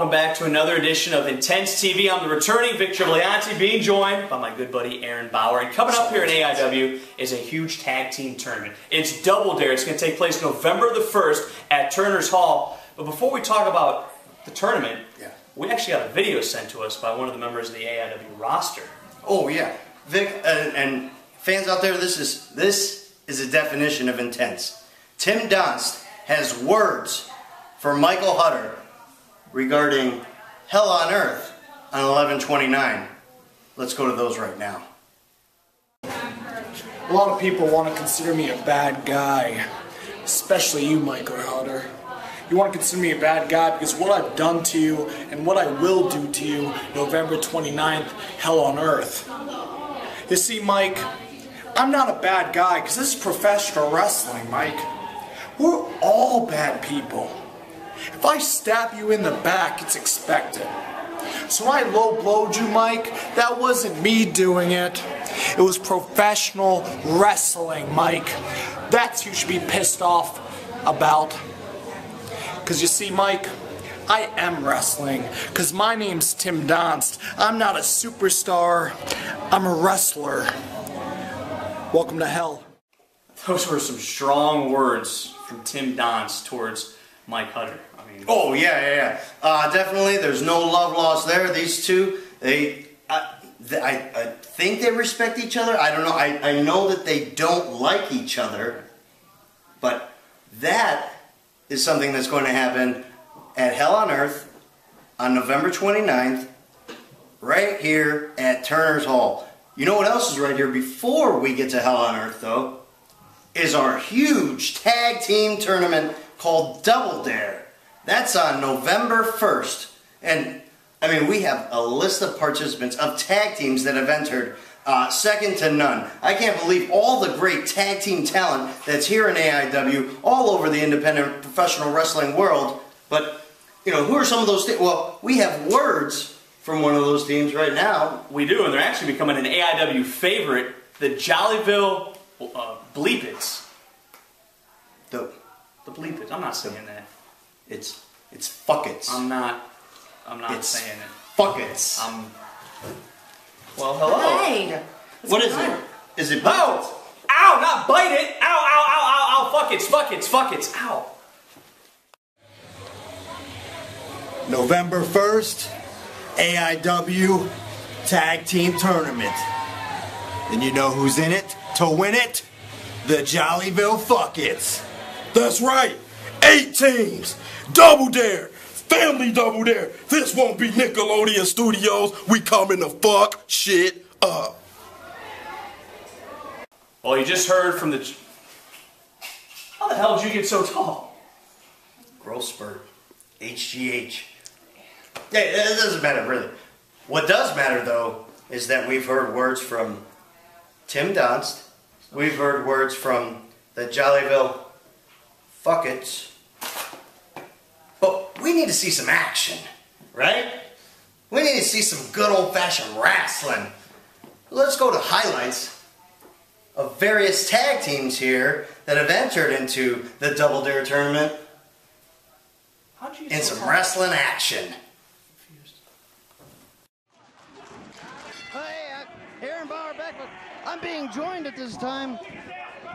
welcome back to another edition of Intense TV. I'm the returning Victor Valianti, being joined by my good buddy Aaron Bauer. And coming up here in AIW is a huge tag team tournament. It's Double Dare. It's going to take place November the 1st at Turner's Hall. But before we talk about the tournament, we actually got a video sent to us by one of the members of the AIW roster. Oh yeah, Vic, and fans out there, this is a definition of intense. Tim Donst has words for Michael Hutter regarding Hell on Earth on 11/29. Let's go to those right now. A lot of people want to consider me a bad guy, especially you, Michael Hutter. You want to consider me a bad guy because what I've done to you and what I will do to you November 29th, Hell on Earth. You see, Mike, I'm not a bad guy because this is professional wrestling, Mike. We're all bad people. If I stab you in the back, it's expected. So when I low-blowed you, Mike, that wasn't me doing it. It was professional wrestling, Mike. That's who you should be pissed off about. Because you see, Mike, I am wrestling. Because my name's Tim Donst. I'm not a superstar. I'm a wrestler. Welcome to hell. Those were some strong words from Tim Donst towards Mike Hutter. I mean, oh yeah. Definitely, there's no love lost there. These two, I think they respect each other. I don't know. I know that they don't like each other, but that is something that's going to happen at Hell on Earth on November 29th, right here at Turner's Hall. You know what else is right here before we get to Hell on Earth, though? Is our huge tag team tournament called Double Dare. That's on November 1st. And, I mean, we have a list of participants of tag teams that have entered, second to none. I can't believe all the great tag team talent that's here in AIW, all over the independent professional wrestling world. But, you know, who are some of those teams? Well, we have words from one of those teams right now. We do, and they're actually becoming an AIW favorite, the Jollyville Fuck-Its. The Bleep-Its. I'm not saying that. It's Fuck-Its. I'm not saying it. Fuck-Its. Well, hello. Hey. What is it? Is it Oh! Ow! Not bite it! Ow! Ow! Ow! Ow! Ow! Fuck-Its! Fuck-Its! Fuck-Its! Ow! November 1st, AIW Tag Team Tournament. And you know who's in it to win it? The Jollyville Fuck-Its. That's right, 8 teams, Double Dare, Family Double Dare. This won't be Nickelodeon Studios. We coming to fuck shit up. Well, you just heard from the... How the hell did you get so tall? Growth spurt. HGH. Yeah, it doesn't matter, really. What does matter, though, is that we've heard words from Tim Donst. We've heard words from the Jollyville Fuck-Its. But we need to see some action, right? We need to see some good old-fashioned wrestling. Let's go to highlights of various tag teams here that have entered into the Double Dare tournament in some wrestling action. Hey, Aaron Bauer back, but I'm being joined at this time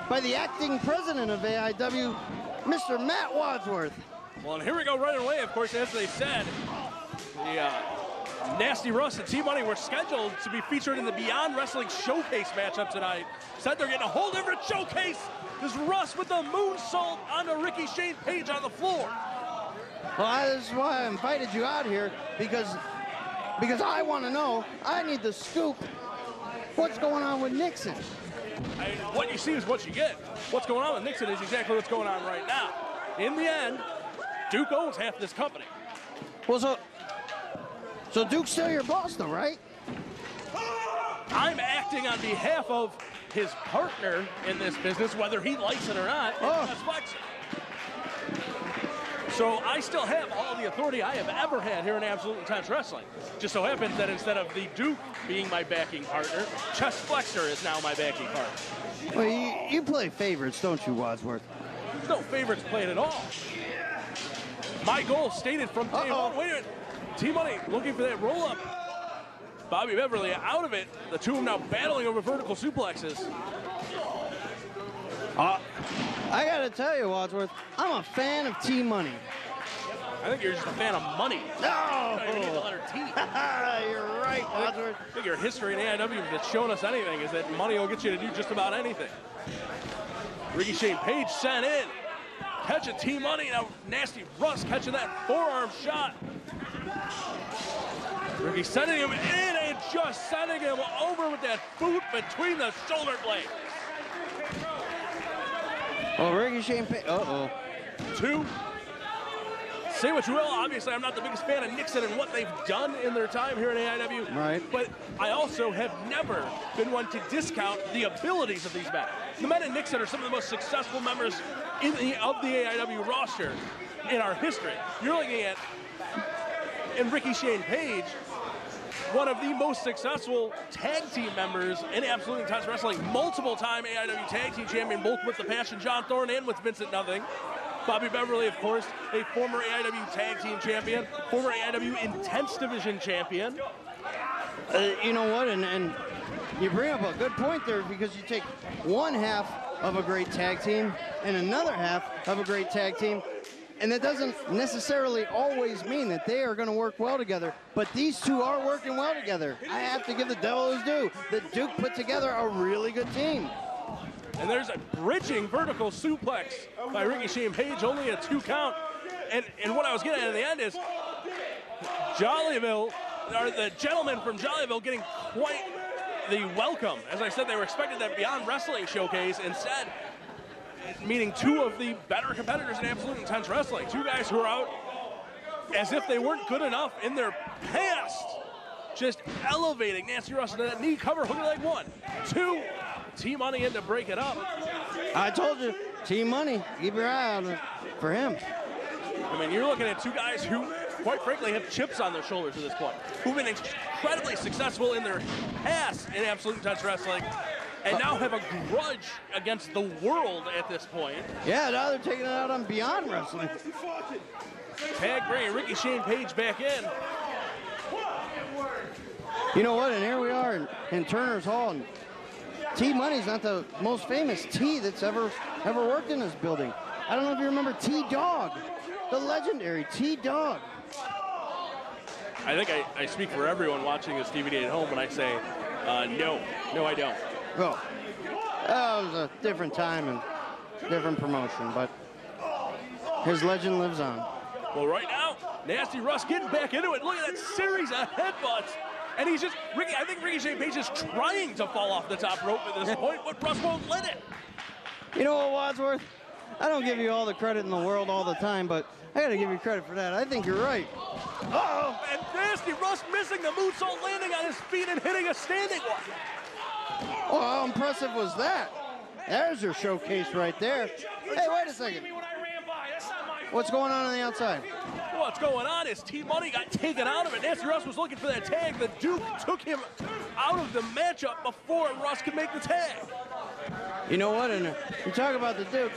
by the acting president of AIW, Mr. Matt Wadsworth. Well, and here we go right away, of course, as they said. The Nasty Russ and T-Money were scheduled to be featured in the Beyond Wrestling Showcase matchup tonight. Said they're getting a whole different showcase. This Russ with the moonsault on the Rickey Shane Page on the floor. Well, this is why I invited you out here, because I want to know, I need the scoop, what's going on with Nixon? What you see is what you get. What's going on with Nixon is exactly what's going on right now. In the end, Duke owns half this company. Well, so Duke's still your boss, though, right? I'm acting on behalf of his partner in this business, whether he likes it or not. So I still have all the authority I have ever had here in Absolute Intense Wrestling. Just so happens that instead of the Duke being my backing partner, Chest Flexor is now my backing partner. Well, you play favorites, don't you, Wadsworth? There's no favorites played at all. My goal stated from day one. Wait a minute. T-Money looking for that roll-up. Bobby Beverly out of it. The two of them now battling over vertical suplexes. I gotta tell you, Wadsworth, I'm a fan of T-Money. I think you're just a fan of money. No! You need the letter T. You're right, Wadsworth. I think your history in AIW that's shown us anything is that money will get you to do just about anything. Ricky Shane Page sent in. Catching T-Money. Now Nasty Russ catching that forearm shot. Ricky sending him in and just sending him over with that boot between the shoulder blades. Oh, Ricky Shane Page. Uh-oh. Two. Say what you will, obviously I'm not the biggest fan of Nixon and what they've done in their time here in AIW. Right. But I also have never been one to discount the abilities of these men. The men in Nixon are some of the most successful members of the AIW roster in our history. You're looking at, in Ricky Shane Page, one of the most successful tag team members in Absolute Intense Wrestling, multiple-time AIW tag team champion, both with the Passion John Thorne and with Vincent Nothing. Bobby Beverly, of course, a former AIW tag team champion, former AIW Intense Division champion. You know what, and you bring up a good point there, because you take one half of a great tag team and another half of a great tag team, and that doesn't necessarily always mean that they are going to work well together, but these two are working well together. I have to give the devil his due. The Duke put together a really good team. And there's a bridging vertical suplex by Ricky Shane Page, only a 2 count. And what I was getting at in the end is Jollyville, or the gentlemen from Jollyville, getting quite the welcome. As I said, they were expecting that Beyond Wrestling showcase. Instead, meeting two of the better competitors in Absolute Intense Wrestling. Two guys who are out as if they weren't good enough in their past. Just elevating Nasty Russ into that knee cover, hook leg 1, 2. T-Money in to break it up. I told you, T-Money, keep your eye on it for him. I mean, you're looking at two guys who, quite frankly, have chips on their shoulders at this point, who've been incredibly successful in their past in Absolute Intense Wrestling, and now have a grudge against the world at this point. Yeah, now they're taking it out on Beyond Wrestling. Tag bringing Ricky Shane Page back in. You know what, and here we are in Turner's Hall, and T-Money's not the most famous T that's ever worked in this building. I don't know if you remember T-Dog, the legendary T-Dog. I think I speak for everyone watching this DVD at home when I say, no, I don't. Well, it was a different time and different promotion, but his legend lives on. Well, right now, Nasty Russ getting back into it. Look at that series of headbutts. And he's just, I think Ricky Shane Page is trying to fall off the top rope at this point, but Russ won't let it. You know what, Wadsworth? I don't give you all the credit in the world all the time, but I got to give you credit for that. I think you're right. Uh-oh, and Nasty Russ missing the moonsault, landing on his feet and hitting a standing one. Oh, how impressive was that? There's your showcase right there. Hey, wait a second. What's going on the outside? What's going on is T-Money got taken out of it. Nasty Russ was looking for that tag. The Duke took him out of the matchup before Russ could make the tag. You know what? And you talk about the Duke.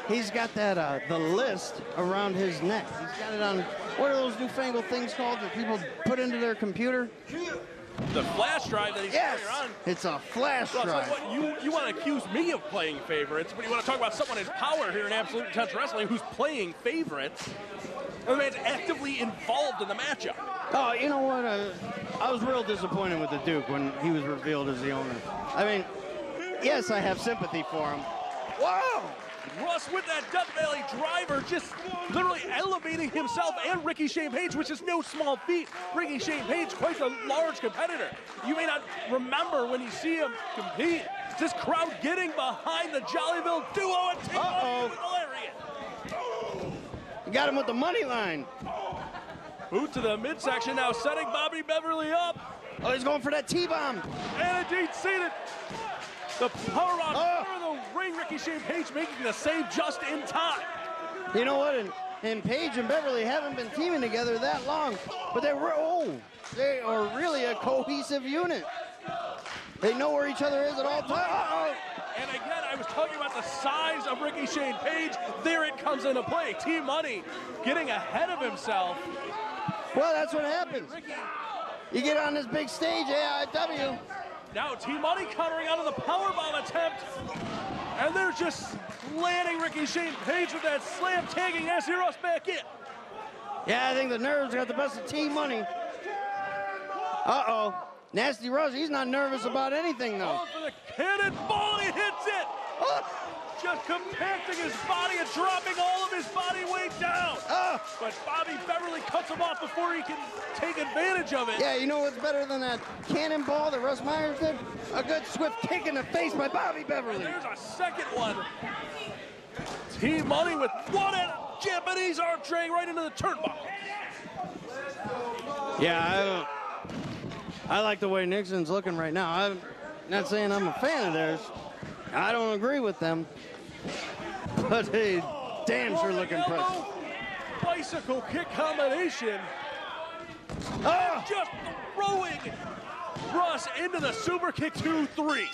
He's got that the list around his neck. He's got it on, what are those newfangled things called that people put into their computer? The flash drive that he's carrying on. It's a flash drive. So what, you want to accuse me of playing favorites, but you want to talk about someone in power here in Absolute Intense Wrestling who's playing favorites. The man's actively involved in the matchup. Oh, you know what? I was real disappointed with the Duke when he was revealed as the owner. I mean, yes, I have sympathy for him. Whoa! Russ with that Death Valley driver, just literally elevating himself and Ricky Shane Page, which is no small feat. Ricky Shane Page, quite a large competitor. You may not remember when you see him compete. This crowd getting behind the Jollyville duo and T-Money with the lariat. Got him with the money line. Boot to the midsection now, setting Bobby Beverly up. Oh, he's going for that T-bomb. And indeed seated. The power on through the ring. Ricky Shane Page making the save just in time. You know what? And Page and Beverly haven't been teaming together that long, but they are really a cohesive unit. They know where each other is at all times. And again, I was talking about the size of Ricky Shane Page. There it comes into play. T-Money getting ahead of himself. Well, that's what happens. You get on this big stage, AIW. Now T-Money countering out of the powerbomb attempt. And they're just landing Ricky Shane Page with that slam, tagging Nasty Russ back in. Yeah, I think the nerves got the best of T-Money. Uh-oh. Nasty Russ, he's not nervous about anything, though. Oh, for the cannonball, he hits it! Just compacting his body and dropping all of his body weight down. But Bobby Beverly cuts him off before he can take advantage of it. Yeah, you know what's better than that cannonball that Russ Myers did? A good swift kick in the face by Bobby Beverly. And there's a second one. T-Money with one Japanese arm drag right into the turnbuckle. Yeah, I like the way Nixon's looking right now. I'm not saying I'm a fan of theirs. I don't agree with them. But hey, damn sure looking impressive. Bicycle kick combination. Just throwing Russ into the super kick 2-3.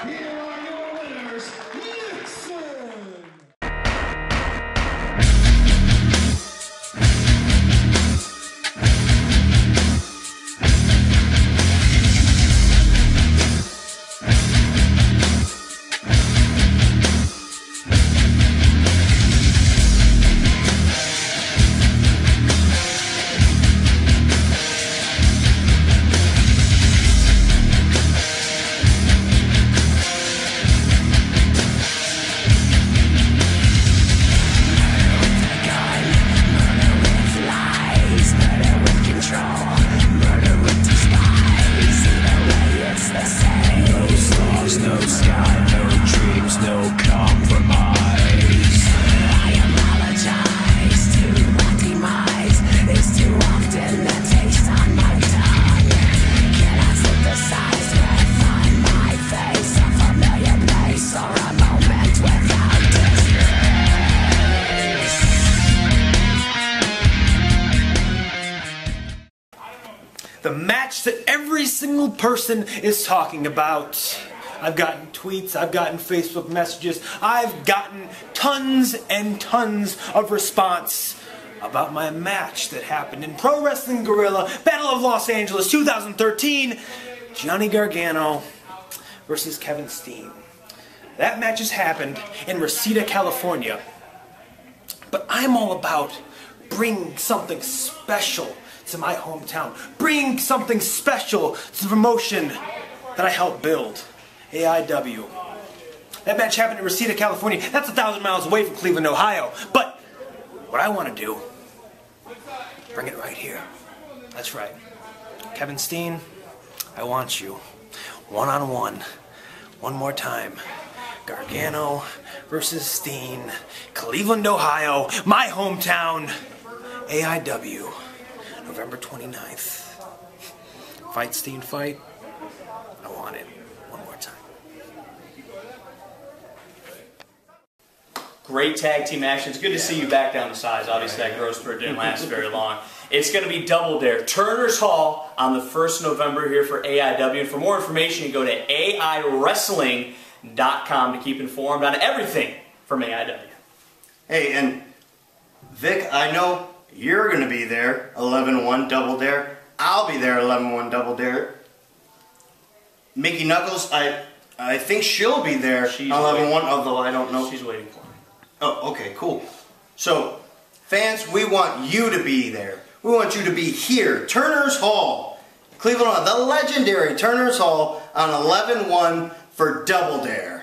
Here are your winners, Nixon. The match that every single person is talking about. I've gotten tweets, I've gotten Facebook messages, I've gotten tons and tons of response about my match that happened in Pro Wrestling Guerrilla Battle of Los Angeles 2013, Johnny Gargano versus Kevin Steen. That match has happened in Reseda, California. But I'm all about bringing something special to my hometown. Bringing something special to the promotion that I helped build, AIW. That match happened in Reseda, California. That's 1,000 miles away from Cleveland, Ohio. But what I want to do, bring it right here. That's right. Kevin Steen, I want you. One-on-one. One more time. Gargano versus Steen. Cleveland, Ohio. My hometown. AIW. November 29th. Fight, Steen, fight. I want it. One more time. Great tag team action. It's good to see you back down to size. Obviously, that growth spurt didn't last very long. It's going to be Double Dare, Turner's Hall, on the 1st of November here for AIW. And for more information, you go to AIWrestling.com to keep informed on everything from AIW. Hey, and Vic, I know you're going to be there, 11-1 Double Dare. I'll be there, 11-1 Double Dare. Mickey Knuckles, I think she'll be there, 11-1, although I don't know. She's waiting for me. Oh, okay, cool. So, fans, we want you to be there. We want you to be here, Turner's Hall, Cleveland, the legendary Turner's Hall, on 11-1 for Double Dare.